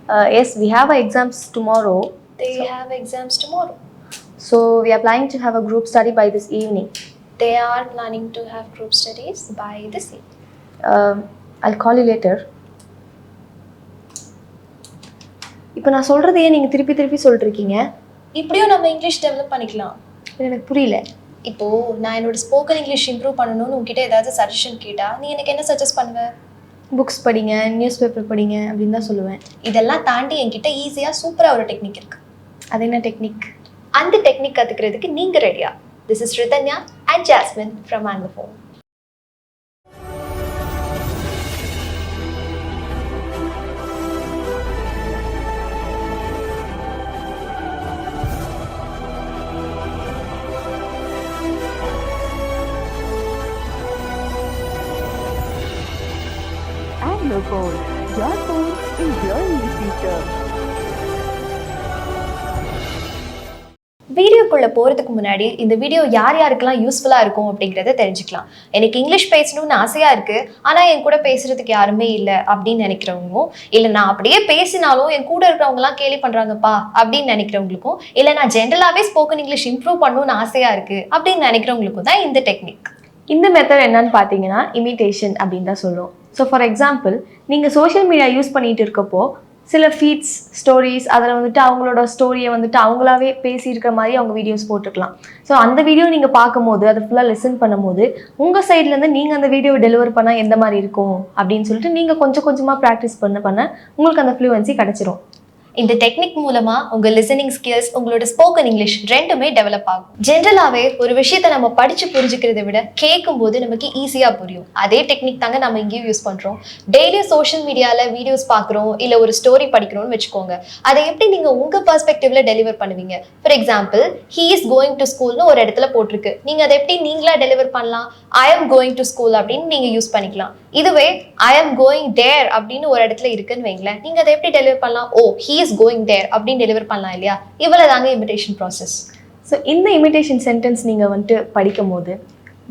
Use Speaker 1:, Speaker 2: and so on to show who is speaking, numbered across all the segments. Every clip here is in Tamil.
Speaker 1: Yes, we have our exams tomorrow.
Speaker 2: They have exams tomorrow.
Speaker 1: So we are planning to have a group study by this evening.
Speaker 2: They are planning to have group studies by this evening.
Speaker 1: I'll call you later. இப்போ நான் சொல்கிறதையே நீங்கள் திருப்பி திருப்பி சொல்லிருக்கீங்க.
Speaker 2: இப்படியும் நம்ம இங்கிலீஷ் டெவலப் பண்ணிக்கலாம்.
Speaker 1: எனக்கு புரியல.
Speaker 2: இப்போது நான் என்னோட ஸ்போக்கன் இங்கிலீஷ் இம்ப்ரூவ் பண்ணணும்னு உங்ககிட்ட ஏதாவது சஜஷன் கேட்டால் நீ எனக்கு என்ன சஜஸ்ட் பண்ணுவேன்?
Speaker 1: புக்ஸ் படிங்க, நியூஸ் பேப்பர் படிங்க அப்படின்னு தான் சொல்லுவேன்.
Speaker 2: இதெல்லாம் தாண்டி என்கிட்ட ஈஸியாக சூப்பராக ஒரு டெக்னிக் இருக்குது.
Speaker 1: அது என்ன டெக்னிக்?
Speaker 2: அந்த டெக்னிக் கற்றுக்கிறதுக்கு நீங்கள் ரெடியா? This is Ritanya and Jasmine from AngloFone.
Speaker 3: AngloFone, your phone is your English teacher.
Speaker 2: வீடியோக்குள்ளே போகிறதுக்கு முன்னாடி இந்த வீடியோ யார் யாருக்கெல்லாம் யூஸ்ஃபுல்லாக இருக்கும் அப்படிங்கிறத தெரிஞ்சுக்கலாம். எனக்கு இங்கிலீஷ் பேசணும்னு ஆசையாக இருக்குது, ஆனால் என் கூட பேசுகிறதுக்கு யாருமே இல்லை அப்படின்னு நினைக்கிறவங்களும், இல்லை நான் அப்படியே பேசினாலும் என் கூட இருக்கிறவங்களாம் கேலி பண்ணுறாங்கப்பா அப்படின்னு நினைக்கிறவங்களுக்கும், இல்லை நான் ஜென்ரலாகவே ஸ்போக்கன் இங்கிலீஷ் இம்ப்ரூவ் பண்ணணும்னு ஆசையாக இருக்குது அப்படின்னு நினைக்கிறவங்களுக்கும் தான் இந்த டெக்னிக்.
Speaker 1: இந்த மெத்தட் என்னன்னு பார்த்தீங்கன்னா இமிட்டேஷன் அப்படின்னு தான் சொல்லுவோம். ஸோ ஃபார் எக்ஸாம்பிள், நீங்கள் சோஷியல் மீடியா யூஸ் பண்ணிகிட்டு இருக்கப்போ சில ஃபீட்ஸ், ஸ்டோரிஸ், அதில் வந்துட்டு அவங்களோட ஸ்டோரியை வந்துட்டு அவங்களாவே பேசியிருக்கிற மாதிரி அவங்க வீடியோஸ் போட்டுக்கலாம். ஸோ அந்த வீடியோ நீங்கள் பார்க்கும்போது அதை ஃபுல்லாக லிசன் பண்ணும்போது உங்கள் சைட்லேருந்து நீங்கள் அந்த வீடியோவை டெலிவர் பண்ணால் எந்த மாதிரி இருக்கும் அப்படின்னு சொல்லிட்டு நீங்கள் கொஞ்சம் கொஞ்சமாக ப்ராக்டிஸ் பண்ண உங்களுக்கு அந்த ஃப்ளூவன்சி கிடச்சிரும்.
Speaker 2: இந்த டெக்னிக் மூலமா உங்க லிசனிங் ஸ்கில்ஸ், உங்களோட ஸ்போக்கன் இங்கிலீஷ் ரெண்டுமே டெவலப் ஆகும். ஜென்ரலாவே ஒரு விஷயத்தை நம்ம படிச்சு புரிஞ்சுக்கிறத விட கேட்கும் போது நமக்கு ஈஸியா புரியும். அதே டெக்னிக் தாங்க நம்ம இங்கேயும் யூஸ் பண்றோம். டெய்லி சோஷியல் மீடியால வீடியோஸ் பார்க்குறோம், இல்ல ஒரு ஸ்டோரி படிக்கிறோம்னு வச்சுக்கோங்க. அதை எப்படி நீங்க உங்க பெர்ஸ்பெக்டிவ்ல டெலிவர் பண்ணுவீங்க? For example, he is going to ஸ்கூல்னு ஒரு இடத்துல போட்டிருக்கு. நீங்க அதை எப்படி நீங்களா டெலிவர் பண்ணலாம்? I am going to school அப்படின்னு நீங்க யூஸ் பண்ணிக்கலாம். இதுவே ஐ எம் கோயிங் தேர் அப்படின்னு ஒரு இடத்துல இருக்குன்னு வைங்களேன், நீங்க அதை எப்படி டெலிவர் பண்ணலாம்? ஓ, ஹி இஸ் கோயிங் தேர் அப்படின்னு டெலிவர் பண்ணலாம் இல்லையா? இவ்வளவு தாங்க இமிடேஷன் ப்ராசஸ்.
Speaker 1: ஸோ இந்த இமிடேஷன் சென்டென்ஸ் நீங்கள் வந்துட்டு படிக்கும் போது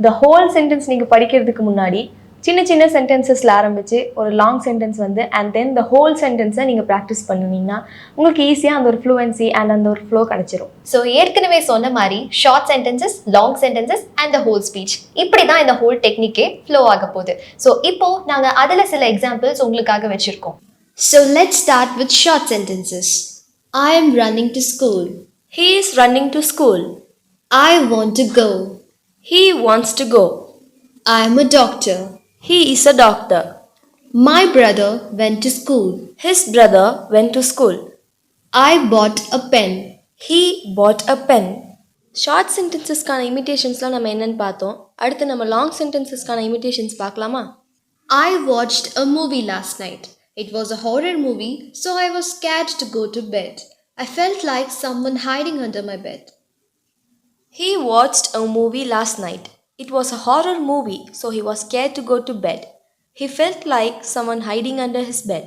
Speaker 1: த ஹோல் சென்டென்ஸ் நீங்கள் படிக்கிறதுக்கு முன்னாடி சின்ன சின்ன சென்டென்சஸில் ஆரம்பித்து ஒரு லாங் சென்டென்ஸ் வந்து அண்ட் தென் த ஹோல் சென்டென்ஸை நீங்கள் ப்ராக்டிஸ் பண்ணினீங்கன்னா உங்களுக்கு ஈஸியாக அந்த ஒரு ஃப்ளூவன்சி அண்ட் அந்த ஒரு ஃப்ளோ கிடச்சிரும்.
Speaker 2: ஸோ ஏற்கனவே சொன்ன மாதிரி short sentences, long sentences and the whole speech, இப்படி தான் இந்த ஹோல் டெக்னிக்கே ஃப்ளோ ஆக போகுது. ஸோ இப்போ நாங்கள் அதில் சில எக்ஸாம்பிள்ஸ் உங்களுக்காக வச்சுருக்கோம். So let's start with short sentences. I am running to school.
Speaker 1: He is running to school.
Speaker 2: I want to go.
Speaker 1: He wants to go.
Speaker 2: I am a doctor.
Speaker 1: He is a doctor.
Speaker 2: My brother went to school.
Speaker 1: His brother went to school.
Speaker 2: I bought a pen.
Speaker 1: He bought a pen. Short சென்டென்சஸ்க்கான இமிட்டேஷன்ஸ்லாம் நம்ம என்னன்னு பார்த்தோம். அடுத்து நம்ம லாங் சென்டென்சஸ்க்கான இமிட்டேஷன்ஸ் பார்க்கலாமா?
Speaker 2: I watched a movie last night. It was a horror movie, so I was scared to go to bed. I felt like someone hiding under my bed.
Speaker 1: He watched a movie last night. It was a horror movie, so he was scared to go to bed. He felt like someone hiding under his bed.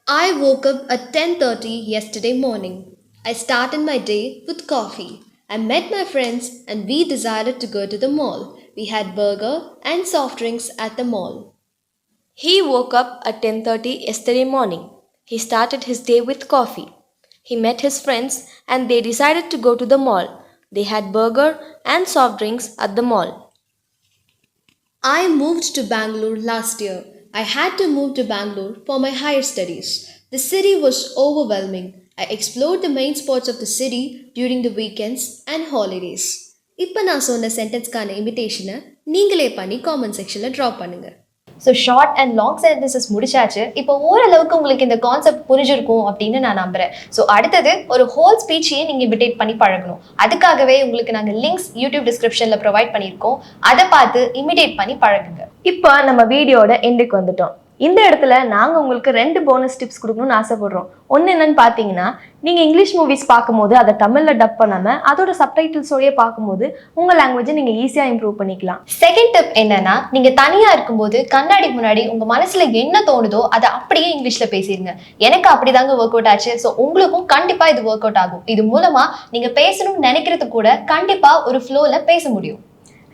Speaker 2: I woke up at 10:30 yesterday morning. I started my day with coffee. I met my friends and we decided to go to the mall. We had burger and soft drinks at the mall.
Speaker 1: He woke up at 10:30 yesterday morning. He started his day with coffee. He met his friends and they decided to go to the mall. They had burger and soft drinks at the mall.
Speaker 2: I moved to Bangalore last year. I had to move to Bangalore for my higher studies. The city was overwhelming. I explored the main spots of the city during the weekends and holidays. இப்போ நான் சொன்ன சென்டென்ஸ்க்கான இமிட்டேஷனை நீங்களே பண்ணி காமெண்ட் செக்ஷனில் ட்ராப் பண்ணுங்க. So short and long sentences முடிச்சாச்சு. இப்போ ஓரளவுக்கு உங்களுக்கு இந்த கான்செப்ட் புரிஞ்சிருக்கும் அப்படின்னு நான் நம்புறேன். ஸோ அடுத்தது ஒரு ஹோல் ஸ்பீச்சையே நீங்கள் இமிட்டேட் பண்ணி பழகணும். அதுக்காகவே உங்களுக்கு நாங்கள் லிங்க்ஸ் யூடியூப் டிஸ்கிரிப்ஷனில் ப்ரொவைட் பண்ணியிருக்கோம். அதை பார்த்து இமிட்டேட் பண்ணி பழகுங்க.
Speaker 1: இப்போ நம்ம வீடியோட எண்டுக்கு வந்துட்டோம். இந்த இடத்துல நாங்கள் உங்களுக்கு 2 போனஸ் டிப்ஸ் கொடுக்கணும்னு ஆசைப்படுறோம். ஒன்று என்னன்னு பார்த்தீங்கன்னா, நீங்கள் இங்கிலீஷ் மூவிஸ் பார்க்கும்போது அதை தமிழில் டப் பண்ணாமல் அதோட சப்டைட்டில்ஸோடய பார்க்கும்போது உங்கள் லாங்குவேஜை நீங்கள் ஈஸியாக இம்ப்ரூவ் பண்ணிக்கலாம்.
Speaker 2: செகண்ட் டிப் என்னன்னா, நீங்கள் தனியாக இருக்கும்போது கண்ணாடி முன்னாடி உங்கள் மனசில் என்ன தோணுதோ அதை அப்படியே இங்கிலீஷில் பேசிடுங்க. எனக்கு அப்படிதாங்க ஒர்க் அவுட் ஆச்சு. ஸோ உங்களுக்கும் கண்டிப்பாக இது ஒர்க் அவுட் ஆகும். இது மூலமாக நீங்கள் பேசணும்னு நினைக்கிறது கூட கண்டிப்பாக ஒரு ஃப்ளோவில் பேச முடியும்.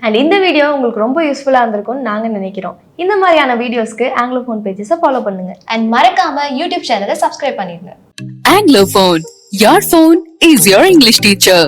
Speaker 1: அண்ட் இந்த வீடியோ உங்களுக்கு ரொம்ப யூஸ்ஃபுல்லாக இருந்திருக்கும்னு நாங்கள் நினைக்கிறோம். இந்த மாதிரியான வீடியோஸ்க்கு ஆங்கிலோஃபோன் பேஜஸை ஃபாலோ பண்ணுங்க.
Speaker 2: அண்ட் மறக்காம யூடியூப் சேனலை சப்ஸ்கிரைப் பண்ணிடுங்க.
Speaker 3: AngloFone, your phone is your English teacher.